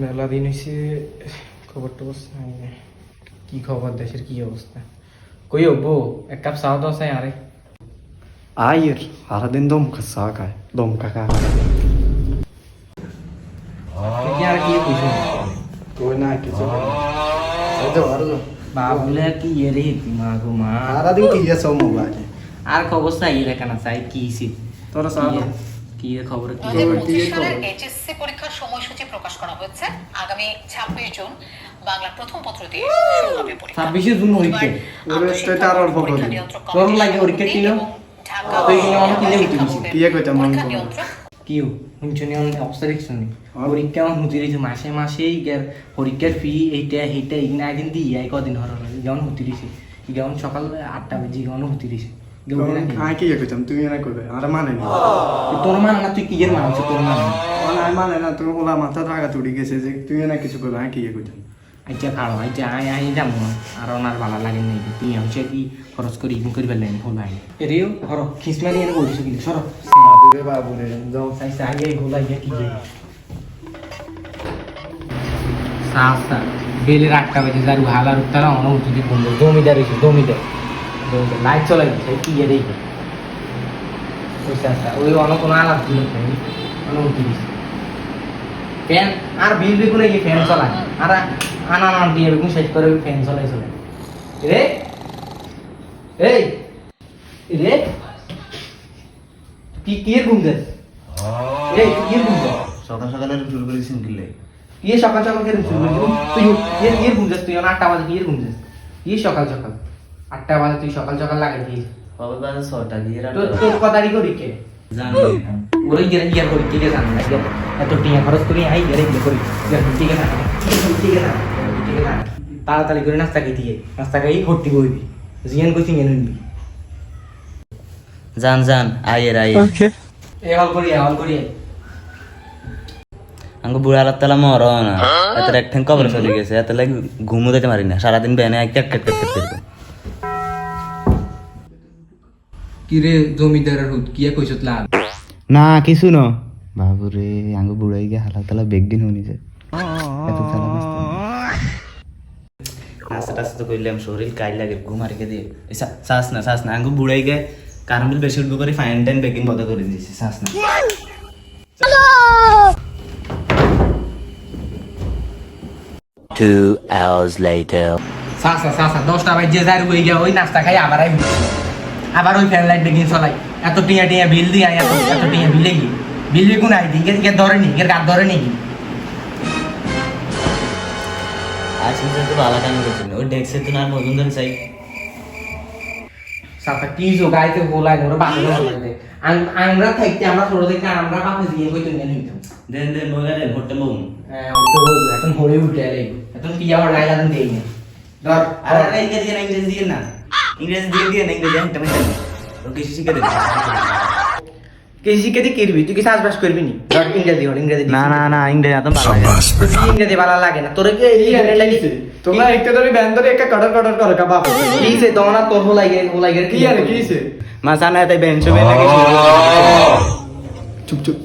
মেলা দিন হয়েছে, খবর টবর নাই না। কি খবর, দেশের কি অবস্থা? কই হবো, এক কাপ চা দাও চাই আরে। আয়ের সারাদিন দমকা চা খায়, দমকা খা কি আর কি কইছো? কই না কিছু বাবুলে কি এরে হিতি মা গো মা। সারাদিন কি আছে মোবাইল আর খবর চাই রে কেন চাই কি ছিল? তোরা চা দাও। কি এর খবর কি? 2025 সালের এইচএসসি পরীক্ষার সময়সূচি প্রকাশ করা হয়েছে। আগামী 26 জুন বাংলা প্রথম পত্র দিয়ে শুরু হবে পরীক্ষা। 26 জুন হইছে। ওরে সেটা আর অল্প করে তোর লাগে পরীক্ষা কি না? তুই কি অনেক কিনে হইতে কি কইতাম মন কিউ শুনছনি অনেক অবস্থা দেখছনি পরীক্ষা হুতি দিছে মাসে মাসেই গের পরীক্ষার ফি এইটা এইটা ইগনা দিন দি এই কদিন হর যেমন হুতি দিছে যেমন সকাল 8টা বাজে যেমন হুতি দিছে আয় কি কইতাম তুমি না কইবে আর মানে না তোর মান না তুই কি এর মানছ তোর মান আর মানে না তুমি ওলা মাথা টাকা তুড়ি গেছে যে তুই না কিছু কইবে আয় কি কইতাম আচ্ছা খাড়ো আচ্ছা আই আই যাবো আর ওনার ভালো লাগে নাই তুই হচ্ছে কি খরচ করি ইন করি ফেললেন হল আই রেও হর খিসমারি এনে বলিস কি সর বাবুরে বাবুরে যাও সাই সাই এই হলাই কি যে সাফা বেলের 8টা বাজে যার ভালো রুতারা অনুমতি দি বন্ধ জমিদার হইছে জমিদার লাইট চলাই দিছে কি এর এই ওইটা ওই অন্য কোনো আলাপ দিল নাই অনুমতি দিছে ফ্যান আর বিল বেগুনে কি ফ্যান চালায় আর আনা না দিয়ে বেগুন সেট করে ফ্যান চালাই চলে রে এই রে কি কি এর ঘুম দেস এই কি এর ঘুম দেস সকাল সকালে শুরু করেছিস কিলে ये सकाळ सकाळ केलं तू ये घुमतेस तू 8টা বাজে কি ঘুমতেস ये সকাল সকাল 8টা বাজে তুই সকাল সকাল লাগাই দিস বাবা বাজে 6টা দিয়ে রাত তো তোর কথারি করি কে জানি ওরে গিয়ে করি কি জানি না এত টিয়া খরচ করি আই গেরে গিয়ে করি ঠিক আছে ঠিক আছে ঠিক আছে তাড়াতাড়ি করে নাস্তা খেয়ে দিয়ে নাস্তা খেয়ে ভর্তি করবি জিয়ান কোচিং এ নিবি জান জান আয়ের আয়ে ওকে এ হল করি আঙ্গো বুড়া রাতলা মর না এত এক ঠ্যাং কবর চলে গেছে এত লাগে ঘুমো দিতে পারি না সারাদিন বেনে এক এক এক করতে কি রে জমিদারের হুত কি কইছত লাভ না কিছু না বাবুরে আঙ্গো বুড়াই গে হালা তালা বেগদিন হনি যায় এত তালা নাস্তা টাস্তা কইলাম শরীর কাই লাগে ঘুম আর কে দিয়ে শ্বাস না আঙ্গো বুড়াই গে কারণ বেশি উঠবো করে ফাইন টাইম বেগিং বন্ধ করে দিয়েছি শ্বাস না 2 hours later. সাসা 10টা বাজে যাই হই গিয়া ওই নাস্তা খাই আবার ওই ফ্যান লাইট বেগিন চলাই এত টিয়া বিল দি আই এত টিয়া বিলে কি বিল কোন আই দি কে ধরে নি কে গাত ধরে নি আসলে তো ভালো কাম করছিস ওই ডেক্সে তো না মজুন ধরে চাই সাসা কি জো গাইতে বলাই ওরে বাঁধা লাগে আমরা থাকতে আমরা ছোট থেকে আমরা বাপে দিয়ে কইতে নিয়ে নিতাম দেন মগা দেন হোটেল মম এখন হয়ে উঠে আলাই এখন টিয়া আর লাইলা দেন দেই না ধর আরে ইংরেজি দিয়ে না ইংরেজি দিয়ে একটা মিনিট তো কিছু শিখে দে কেজি কেটে কিরবি তুই কি চাষবাস করবি নি ধর ইংরেজি না ইংরেজি এত ভালো লাগে ইংরেজি ভালো লাগে না তোরে কি লাগিছে তোমরা একটা ধরে ব্যান ধরে একটা কটর করে কা বাপ কিছে তোমরা তোর হোলাইগে কি আরে কিছে মাসানা এত বেঞ্চো বে লাগে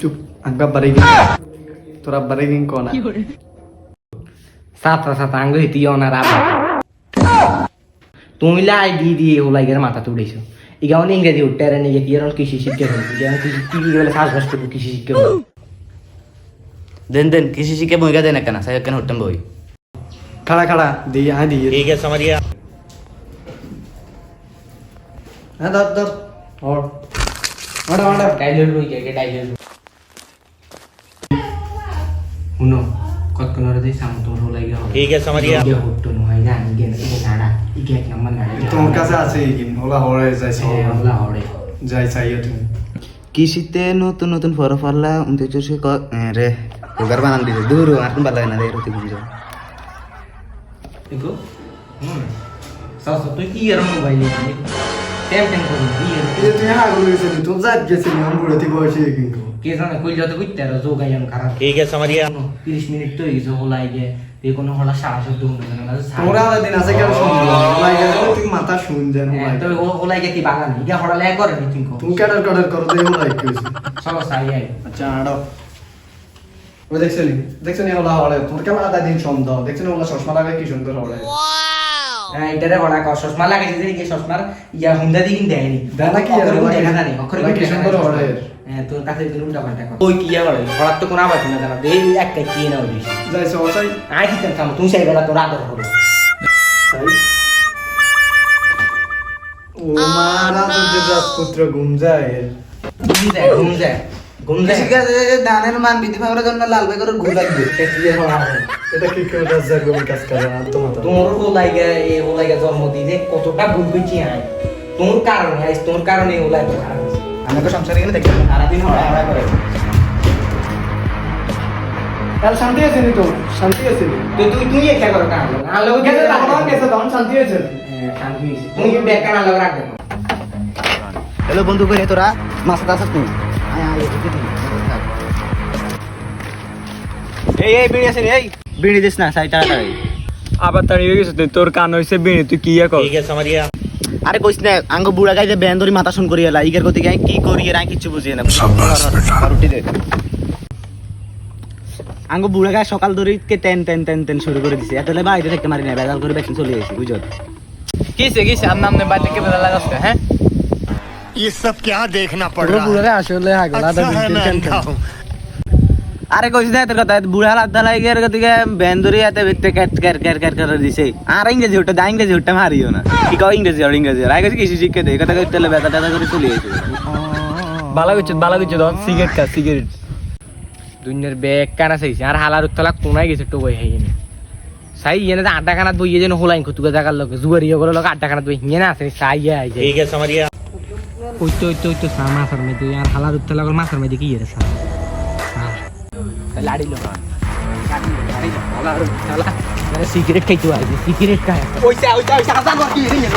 চুপ আঙ্গা বারে গিন তোরা বারে গিন কোনা সাতা আঙ্গ হিতিও না রাবা তুমি লাই দিয়ে হোলাইগের মাথা তুড়েছো ইগাউন ইংরেজি উঠতে নিয়ে কি আর কৃষি শিক্ষা হল যেমন কৃষি কি বলে চাষবাস করবো কৃষি শিক্ষা হল দেন কৃষি শিখে বইগা দেন কেন সাহেব কেন হোটেল বই খাড়া দিয়ে আয় দিয়ে ঠিক আছে সামারিয়া হ্যাঁ ধর और ডাইলর লই গে ডাইলর শুনো কত কোন রে সাম তোর হোলাইগে হবে ঠিক আছে সামারিয়া ইগে হট্টো নয় না ইগে নাড়া ইগে এক নাম্বার নাড়া তোমার কাছে আছে কিন ওলা হরে যাইছে ওলা হড়ে যাই চাইও তুমি কৃষিতে নতুন ফরফাল্লা রে ওগার বানান দিছে দূর আর কোন ভালো লাগে না রে রতি বুঝো দেখো সাসা তুই কি আর মোবাইল নিয়ে টেম করবি কি আর এই তুই আগু লইছিস তুমি যাই গেছিস আমি বুড়াতি বয়সে কিন্তু কে জানে কই যত কইতে আর যোগাইন খারাপ ঠিক আছে সামারিয়া 30 মিনিট তো ইজো হোলাইগে তে কোন হলা সারা শব্দ শুনবে না তোমরা আলাদা দিন আছে কেন শুনবো ওলাই গেলে তুই মাথা শুন দেন তো হোলাইগে কি বাগান ইগা হড়ালে করে নি তুমি তুমি কটর করো দে ওলাই কইছিস চলো সাই আই আচ্ছা আড়ো ওই দেখছেন ওলা হলে তোর কেমন আধা দিন সন্দেহ দেখছেন ওলা চশমা লাগায় কি সুন্দর হলে হ্যাঁ এটারে বড় কা চশমা লাগাইছে যে কি চশমার ইয়া হুন্ডা দিকিন দেয়নি দাদা কি আর দেখা জানি অক্ষরে কি সুন্দর হলে হ্যাঁ তোর কাছে দিন উল্টা পাল্টা কথা ওই কি করে হঠাৎ তো কোন আবার না জানা এই একটা কি না ওই যাই সবাই আই কি থাম তুমি সেই বেলা তোর আদর হবে সাই ও মারা তো যে রাজপুত্র ঘুম যায় ঘুম যায় দানের মান বৃদ্ধি পাওয়ার জন্য লাল ভাই করে ঘুম লাগবে এটা কি কেউ রাজার গমি কাজ করে না তোমার তোমার ওলাইগা জন্ম দিতে কতটা ভুল করছি আই তোমার কারণে ওলাই তো খারাপ হয়েছে আমি তো সংসারে গেলে দেখলাম সারাদিন হড়া করে তাহলে শান্তি আছে নি তো শান্তি আছে নি তুই একটা করো কারণ আর লোক গেছে তখন শান্তি আছে শান্তি হয়েছে তুমি ব্যাগ কানা লোক রাখবে হ্যালো বন্ধু করে তোরা মাছটা আসত তুই এই বিড়ি আছে এই বিড়ি দিস না সাই তাড়াতাড়ি আবার তাড়িয়ে গেছে তোর কান হইছে বেনি তুই কি ইয়া কর ঠিক আছে আমার আরে কইস না আঙ্গ বুড়া গাইতে ব্যান ধরি মাথা শুন করিয়া ইগের গতি গাই কি করি এর কিছু বুঝি না রুটি দে আঙ্গ বুড়া গায় সকাল ধরে কে টেন টেন টেন টেন শুরু করে দিছে এতলে বাইরে থেকে মারি না বেজাল করে বেশি চলে গেছি বুঝছো কিসে আর নাম নে বাইরে থেকে বেলা লাগাচ্ছে হ্যাঁ ये सब क्या देखना पड़ रहा है বুড়া আসলে আগলা अच्छा है मैं अंधा हूँ আরে কইস না তোর কথা বুড়া হাত দালাই গের গতিকে ব্যান ধরি এতে ভিতরে ক্যাট ক্যার ক্যার ক্যার করে দিছে আর ইংরেজি ওটা দা ইংরেজি ওটা মারিও না কি কও ইংরেজি আর কইস কিছু শিখে দে কথা কইতে হলে বেতা টাতা করে চলে গেছে বালা গেছে দন সিগারেট দুনিয়ার ব্যাগ কানা চাইছে আর হালার উত্তলা কোনায় গেছে তো বই হাইনি সাই ইয়েনে আড্ডা খানাত বইয়ে যেন হোলাইন কতুকে জাগার লোক জুয়ারিয়া করে লোক আড্ডা খানাত বই হিয়ে না আছে সাই আই যায় ঠিক আছে আমার ওই তো সা মাছার মেয়ে আর হালার উত্তলা করে মাছার মেয়ে কি রে সা লাড়ি লো হালার উত্তলা মানে সিগারেট খাইতো আর সিগারেট খায় ওইটা আজান কি রে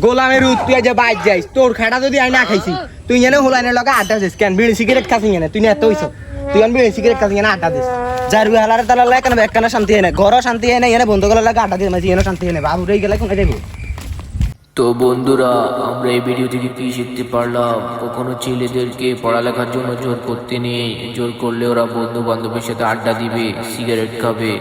গোলামের তুই যে বাইর যাইস তোর খাটা যদি আই না খাইছি তুই এনে হোলাইনের লগে আড্ডা দিস কেন বিড়ি সিগারেট খাসি এনে তুই এত হইছ তুই বিড়ি সিগারেট খাসি এনে আড্ডা দিস যারু হালার তালা লাগে কেন একখানা শান্তি হয় না ঘরও শান্তি হয় না এনে বন্ধু গুলো লাগে আড্ডা দিয়ে মাঝি এনে শান্তি হয় না বাবু রয়ে গেলে কোথায় যাবো তো বন্ধুরা আমরা এই ভিডিও থেকে কি শিখতে পারলাম কখনো ছেলেদেরকে পড়ালেখার জন্য জোর করতে নেই জোর করলে ওরা বন্ধু বান্ধবের সাথে আড্ডা দিবে সিগারেট খাবে